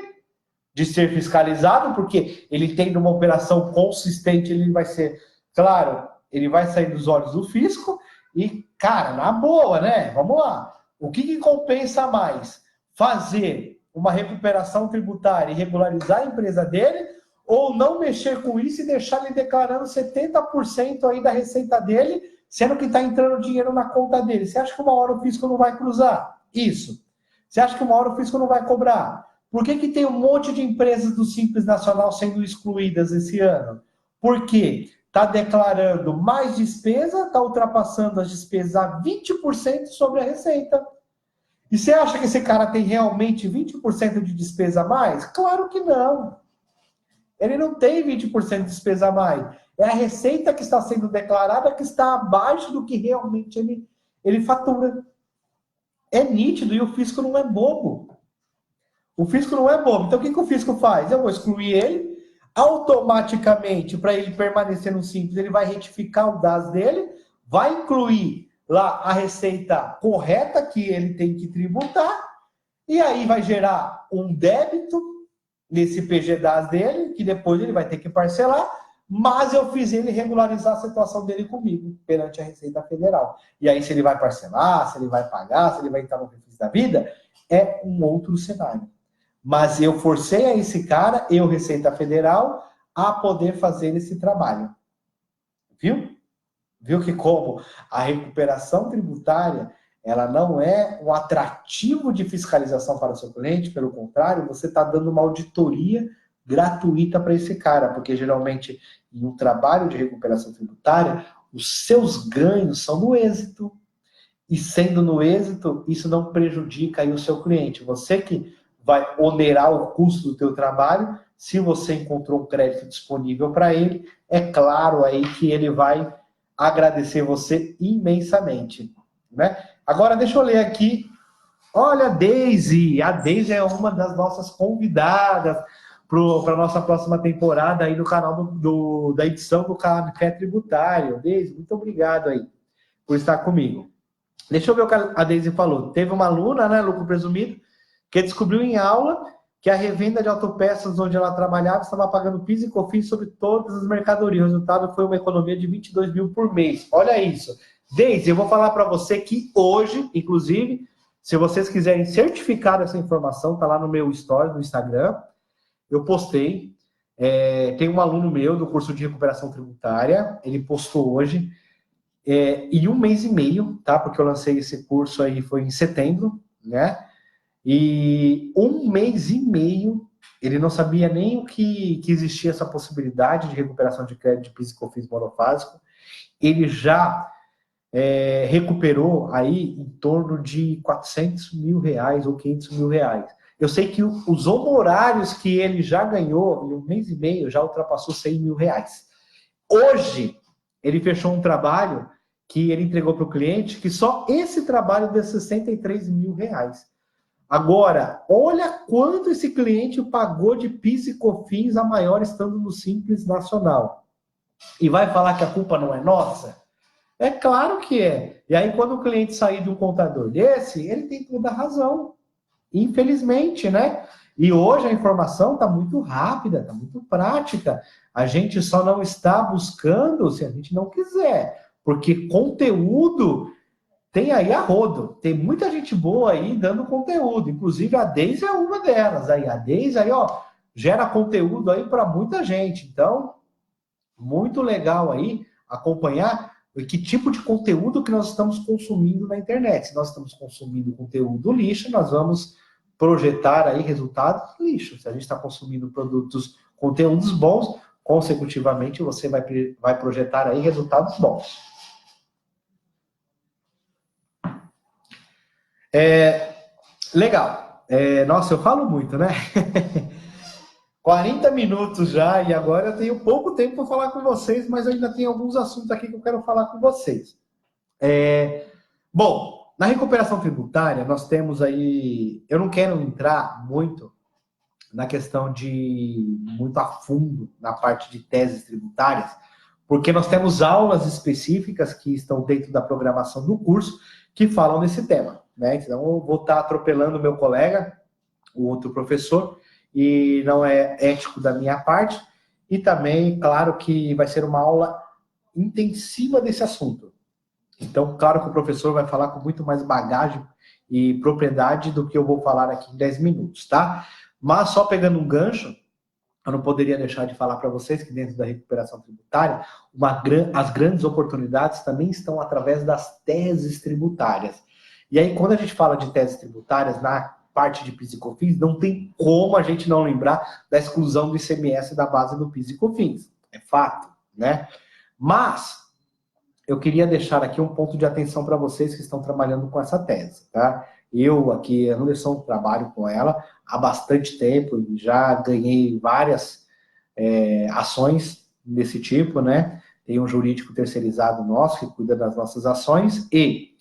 S1: de ser fiscalizado, porque ele tem uma operação consistente, ele vai ser, claro, ele vai sair dos olhos do fisco e, cara, na boa, né? Vamos lá. O que compensa mais? Fazer uma recuperação tributária e regularizar a empresa dele, ou não mexer com isso e deixar ele declarando 70% aí da receita dele, sendo que está entrando dinheiro na conta dele? Você acha que uma hora o fisco não vai cruzar? Isso. Você acha que uma hora o fisco não vai cobrar? Por que tem um monte de empresas do Simples Nacional sendo excluídas esse ano? Porque está declarando mais despesa, está ultrapassando as despesas a 20% sobre a receita. E você acha que esse cara tem realmente 20% de despesa a mais? Claro que não. Ele não tem 20% de despesa a mais. É a receita que está sendo declarada que está abaixo do que realmente ele fatura. É nítido, e o fisco não é bobo. O fisco não é bobo. Então, o que o fisco faz? Eu vou excluir ele, automaticamente, para ele permanecer no Simples, ele vai retificar o DAS dele, vai incluir lá a receita correta que ele tem que tributar, e aí vai gerar um débito nesse PG-DAS dele, que depois ele vai ter que parcelar, mas eu fiz ele regularizar a situação dele comigo, perante a Receita Federal. E aí, se ele vai parcelar, se ele vai pagar, se ele vai entrar no refis da vida, é um outro cenário. Mas eu forcei a esse cara, Receita Federal, a poder fazer esse trabalho. Viu? Viu que como a recuperação tributária, ela não é um atrativo de fiscalização para o seu cliente, pelo contrário, você está dando uma auditoria gratuita para esse cara, porque geralmente em um trabalho de recuperação tributária, os seus ganhos são no êxito. E sendo no êxito, isso não prejudica aí o seu cliente. Você que vai onerar o custo do teu trabalho, se você encontrou um crédito disponível para ele, é claro aí que ele vai agradecer você imensamente, né? Agora, deixa eu ler aqui. Olha, a Deise é uma das nossas convidadas para a nossa próxima temporada aí no canal da edição do Café Tributário. Deise, muito obrigado aí por estar comigo. Deixa eu ver o que a Deise falou. Teve uma aluna, né, lucro presumido, que descobriu em aula que a revenda de autopeças onde ela trabalhava estava pagando PIS e COFINS sobre todas as mercadorias. O resultado foi uma economia de 22 mil por mês. Olha isso. Deise, eu vou falar para você que hoje, inclusive, se vocês quiserem certificar essa informação, tá lá no meu story, no Instagram, eu postei. Tem um aluno meu do curso de recuperação tributária, ele postou hoje, em 1 mês e meio, tá? Porque eu lancei esse curso aí, foi em setembro, né? E 1 mês e meio, ele não sabia nem que existia essa possibilidade de recuperação de crédito de PIS e COFINS monofásico. Ele já recuperou aí em torno de 400 mil reais ou 500 mil reais. Eu sei que os honorários que ele já ganhou em 1 mês e meio já ultrapassou 100 mil reais. Hoje, ele fechou um trabalho que ele entregou para o cliente, que só esse trabalho deu 63 mil reais. Agora, olha quanto esse cliente pagou de PIS e COFINS a maior estando no Simples Nacional. E vai falar que a culpa não é nossa? É claro que é. E aí, quando o cliente sair de um contador desse, ele tem toda a razão. Infelizmente, né? E hoje a informação está muito rápida, está muito prática. A gente só não está buscando se a gente não quiser. Porque conteúdo tem aí a rodo. Tem muita gente boa aí dando conteúdo. Inclusive a Deise é uma delas. Aí a Deise aí, ó, gera conteúdo aí para muita gente. Então, muito legal aí acompanhar que tipo de conteúdo que nós estamos consumindo na internet. Se nós estamos consumindo conteúdo lixo, nós vamos projetar aí resultados lixo. Se a gente está consumindo conteúdos bons, consecutivamente você vai projetar aí resultados bons. Legal. Nossa, eu falo muito, né? 40 minutos já, e agora eu tenho pouco tempo para falar com vocês, mas eu ainda tenho alguns assuntos aqui que eu quero falar com vocês. Bom, na recuperação tributária, nós temos aí... Eu não quero entrar muito na questão de muito a fundo na parte de teses tributárias, porque nós temos aulas específicas que estão dentro da programação do curso que falam desse tema, né? Então, eu vou estar atropelando o meu colega, o outro professor, e não é ético da minha parte, e também, claro, que vai ser uma aula intensiva desse assunto. Então, claro que o professor vai falar com muito mais bagagem e propriedade do que eu vou falar aqui em 10 minutos, tá? Mas só pegando um gancho, eu não poderia deixar de falar para vocês que dentro da recuperação tributária, as grandes oportunidades também estão através das teses tributárias. E aí, quando a gente fala de teses tributárias, na parte de PIS e COFINS, não tem como a gente não lembrar da exclusão do ICMS da base do PIS e COFINS. É fato, né? Mas eu queria deixar aqui um ponto de atenção para vocês que estão trabalhando com essa tese, tá? Eu aqui, Anderson, trabalho com ela há bastante tempo, já ganhei várias ações desse tipo, né? Tem um jurídico terceirizado nosso que cuida das nossas ações e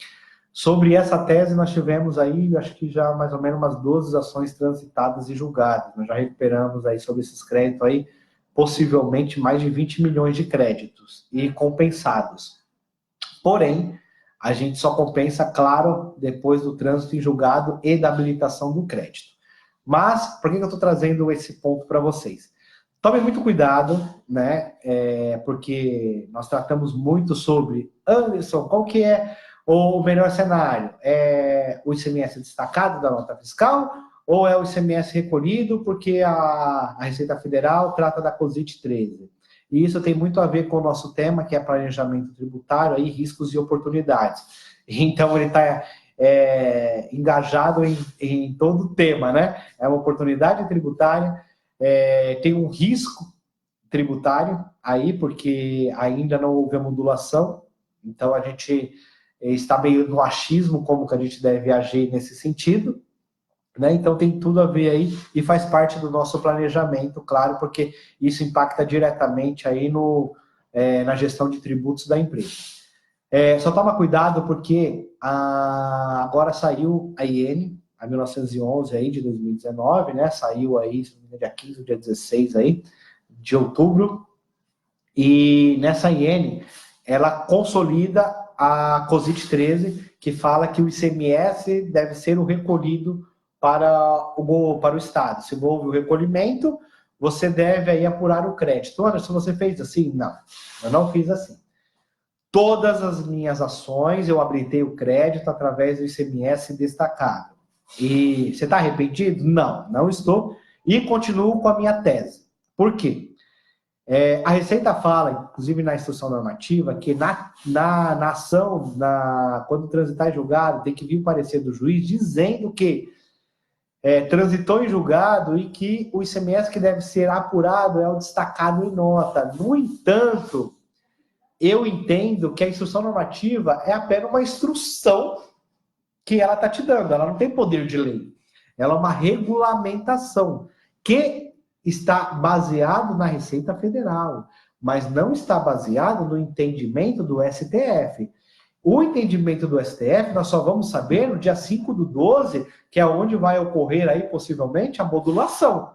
S1: sobre essa tese nós tivemos aí, acho que já mais ou menos umas 12 ações transitadas e julgadas. Nós já recuperamos aí sobre esses créditos aí, possivelmente mais de 20 milhões de créditos e compensados. Porém, a gente só compensa, claro, depois do trânsito em julgado e da habilitação do crédito. Mas, por que eu estou trazendo esse ponto para vocês? Tomem muito cuidado, né? Porque nós tratamos muito sobre, Anderson, qual que é o melhor cenário? É o ICMS destacado da nota fiscal ou é o ICMS recolhido porque a Receita Federal trata da COSIT 13? E isso tem muito a ver com o nosso tema, que é planejamento tributário, aí, riscos e oportunidades. Então, ele está engajado em todo o tema, né? É uma oportunidade tributária, tem um risco tributário aí, porque ainda não houve a modulação, então a gente está meio no achismo como que a gente deve agir nesse sentido, né? Então tem tudo a ver aí e faz parte do nosso planejamento, claro, porque isso impacta diretamente aí na gestão de tributos da empresa. Só toma cuidado porque agora saiu a IN, a 1911 aí de 2019, né? Saiu aí dia 15 ou dia 16 aí de outubro, e nessa IN ela consolida a COSIT 13, que fala que o ICMS deve ser o recolhido para o Estado. Se houve o recolhimento, você deve aí apurar o crédito. Anderson, você fez assim? Não, eu não fiz assim. Todas as minhas ações, eu habilitei o crédito através do ICMS destacado. E você está arrependido? Não, não estou. E continuo com a minha tese. Por quê? A Receita fala, inclusive na instrução normativa, que na ação, quando transitar em julgado, tem que vir o parecer do juiz dizendo que transitou em julgado e que o ICMS que deve ser apurado é o destacado em nota. No entanto, eu entendo que a instrução normativa é apenas uma instrução que ela está te dando, ela não tem poder de lei. Ela é uma regulamentação que está baseado na Receita Federal, mas não está baseado no entendimento do STF. O entendimento do STF nós só vamos saber no dia 5/12, que é onde vai ocorrer aí possivelmente a modulação.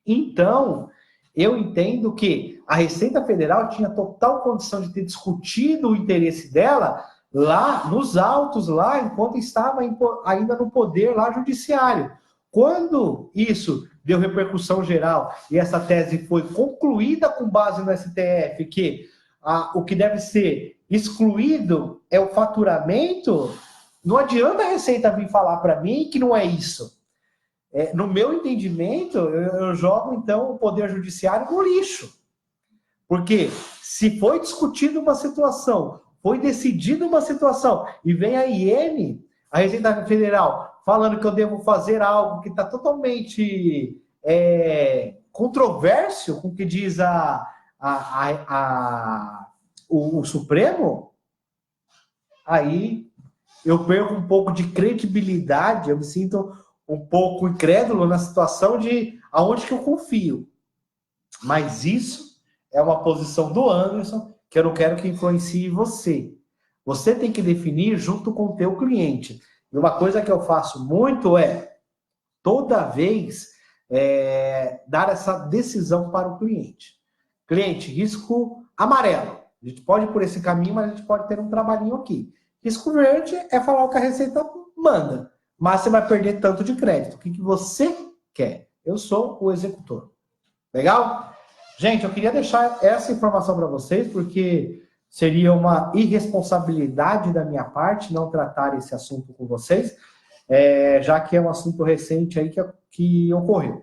S1: Então, eu entendo que a Receita Federal tinha total condição de ter discutido o interesse dela lá nos autos, lá enquanto estava ainda no poder lá judiciário. Quando isso deu repercussão geral e essa tese foi concluída com base no STF, que o que deve ser excluído é o faturamento, não adianta a Receita vir falar para mim que não é isso. No meu entendimento, eu jogo, então, o Poder Judiciário no lixo. Porque se foi discutida uma situação, foi decidida uma situação, e vem a IN, a Receita Federal, falando que eu devo fazer algo que está totalmente controverso com o que diz o Supremo, aí eu perco um pouco de credibilidade, eu me sinto um pouco incrédulo na situação de aonde que eu confio. Mas isso é uma posição do Anderson, que eu não quero que influencie você. Você tem que definir junto com o teu cliente. E uma coisa que eu faço muito é, toda vez, dar essa decisão para o cliente. Cliente, risco amarelo. A gente pode ir por esse caminho, mas a gente pode ter um trabalhinho aqui. Risco verde é falar o que a Receita manda, mas você vai perder tanto de crédito. O que você quer? Eu sou o executor. Legal? Gente, eu queria deixar essa informação para vocês, porque seria uma irresponsabilidade da minha parte não tratar esse assunto com vocês, já que é um assunto recente aí que ocorreu.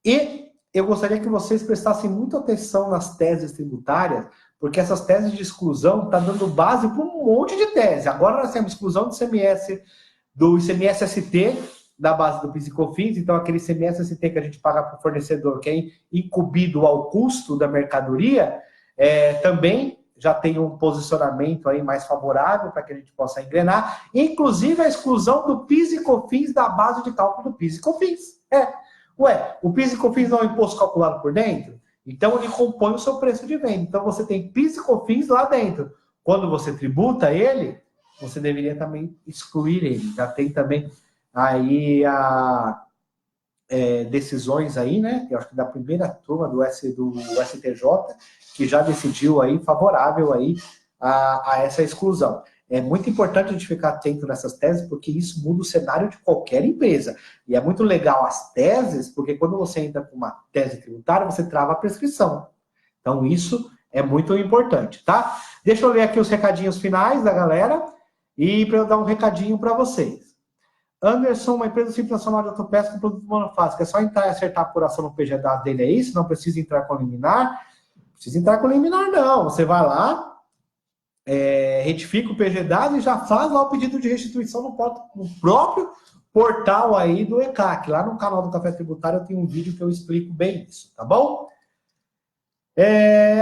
S1: E eu gostaria que vocês prestassem muita atenção nas teses tributárias, porque essas teses de exclusão estão dando base para um monte de tese. Agora nós temos exclusão do ICMS-ST, da base do PIS e COFINS, então aquele ICMS-ST que a gente paga para o fornecedor, que é incumbido ao custo da mercadoria, também já tem um posicionamento aí mais favorável para que a gente possa engrenar, inclusive a exclusão do PIS e COFINS da base de cálculo do PIS e COFINS. O PIS e COFINS não é um imposto calculado por dentro? Então ele compõe o seu preço de venda. Então você tem PIS e COFINS lá dentro. Quando você tributa ele, você deveria também excluir ele. Já tem também aí decisões aí, né? Eu acho que da primeira turma do STJ, que já decidiu aí favorável aí a essa exclusão. É muito importante a gente ficar atento nessas teses, porque isso muda o cenário de qualquer empresa. E é muito legal as teses, porque quando você entra com uma tese tributária, você trava a prescrição. Então, isso é muito importante, tá? Deixa eu ler aqui os recadinhos finais da galera, e para eu dar um recadinho para vocês. Anderson, uma empresa simples nacional de autopeça com produto monofásico. É só entrar e acertar a apuração no PGDAS dele, é isso? Não precisa entrar com liminar? Não precisa entrar com liminar, não. Você vai lá, retifica o PGDAS e já faz lá o pedido de restituição no próprio portal aí do ECAC. Lá no canal do Café Tributário eu tenho um vídeo que eu explico bem isso, tá bom?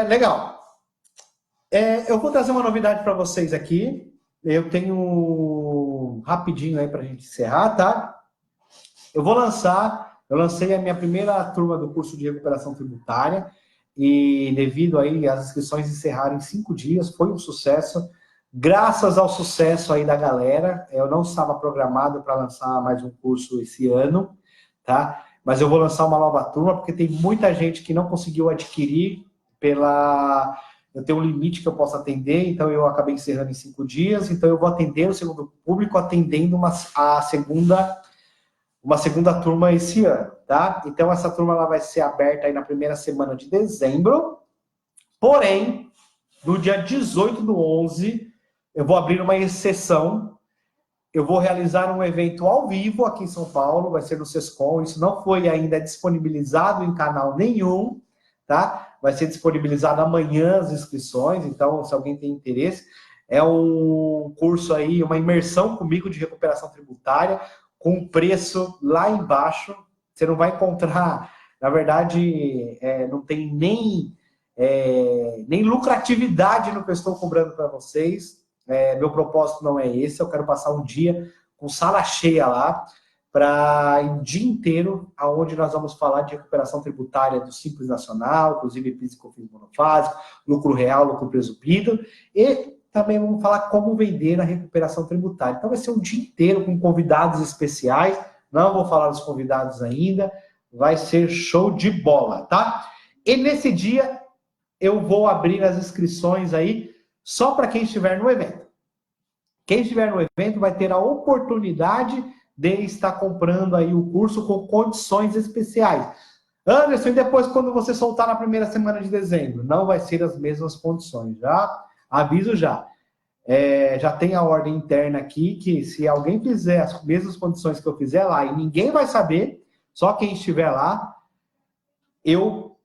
S1: Legal. Eu vou trazer uma novidade para vocês aqui. Eu tenho rapidinho aí para a gente encerrar, tá? Eu lancei a minha primeira turma do curso de recuperação tributária e devido aí as inscrições encerraram em 5 dias, foi um sucesso. Graças ao sucesso aí da galera, eu não estava programado para lançar mais um curso esse ano, tá? Mas eu vou lançar uma nova turma, porque tem muita gente que não conseguiu adquirir eu tenho um limite que eu posso atender, então eu acabei encerrando em 5 dias, então eu vou atender o segundo público, atendendo uma segunda turma esse ano, tá? Então essa turma ela vai ser aberta aí na primeira semana de dezembro, porém, no dia 18/11, eu vou abrir uma exceção, eu vou realizar um evento ao vivo aqui em São Paulo, vai ser no Sescom, isso não foi ainda disponibilizado em canal nenhum, tá? Vai ser disponibilizado amanhã as inscrições, então se alguém tem interesse, é um curso aí, uma imersão comigo de recuperação tributária, com preço lá embaixo, você não vai encontrar, na verdade, não tem nem lucratividade no que eu estou cobrando para vocês, meu propósito não é esse, eu quero passar um dia com sala cheia lá, para um dia inteiro, onde nós vamos falar de recuperação tributária do Simples Nacional, inclusive PIS e COFINS monofásico, lucro real, lucro presumido, e também vamos falar como vender a recuperação tributária. Então vai ser um dia inteiro com convidados especiais, não vou falar dos convidados ainda, vai ser show de bola, tá? E nesse dia eu vou abrir as inscrições aí só para quem estiver no evento. Quem estiver no evento vai ter a oportunidade de estar comprando aí o curso com condições especiais. Anderson, e depois quando você soltar na primeira semana de dezembro? Não vai ser as mesmas condições, já aviso já. Já tem a ordem interna aqui, que se alguém fizer as mesmas condições que eu fizer lá e ninguém vai saber, só quem estiver lá, eu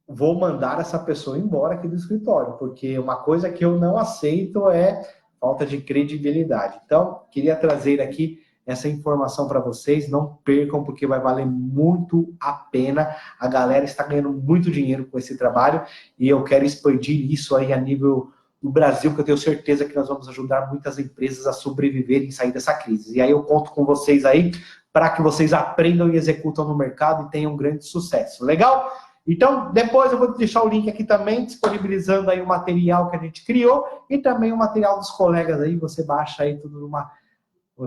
S1: vou mandar essa pessoa embora aqui do escritório, porque uma coisa que eu não aceito é falta de credibilidade. Então, queria trazer aqui essa informação para vocês, não percam, porque vai valer muito a pena. A galera está ganhando muito dinheiro com esse trabalho e eu quero expandir isso aí a nível do Brasil, porque eu tenho certeza que nós vamos ajudar muitas empresas a sobreviverem e sair dessa crise. E aí eu conto com vocês aí para que vocês aprendam e executam no mercado e tenham um grande sucesso. Legal? Então, depois eu vou deixar o link aqui também, disponibilizando aí o material que a gente criou e também o material dos colegas aí, você baixa aí tudo numa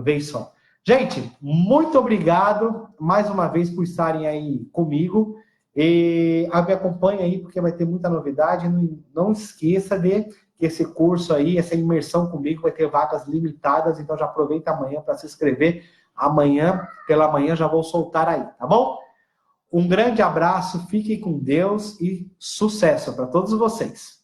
S1: vez só. Gente, muito obrigado mais uma vez por estarem aí comigo e me acompanhe aí porque vai ter muita novidade. Não esqueça de que esse curso aí, essa imersão comigo vai ter vagas limitadas, então já aproveita amanhã para se inscrever. Amanhã, pela manhã, já vou soltar aí, tá bom? Um grande abraço, fiquem com Deus e sucesso para todos vocês.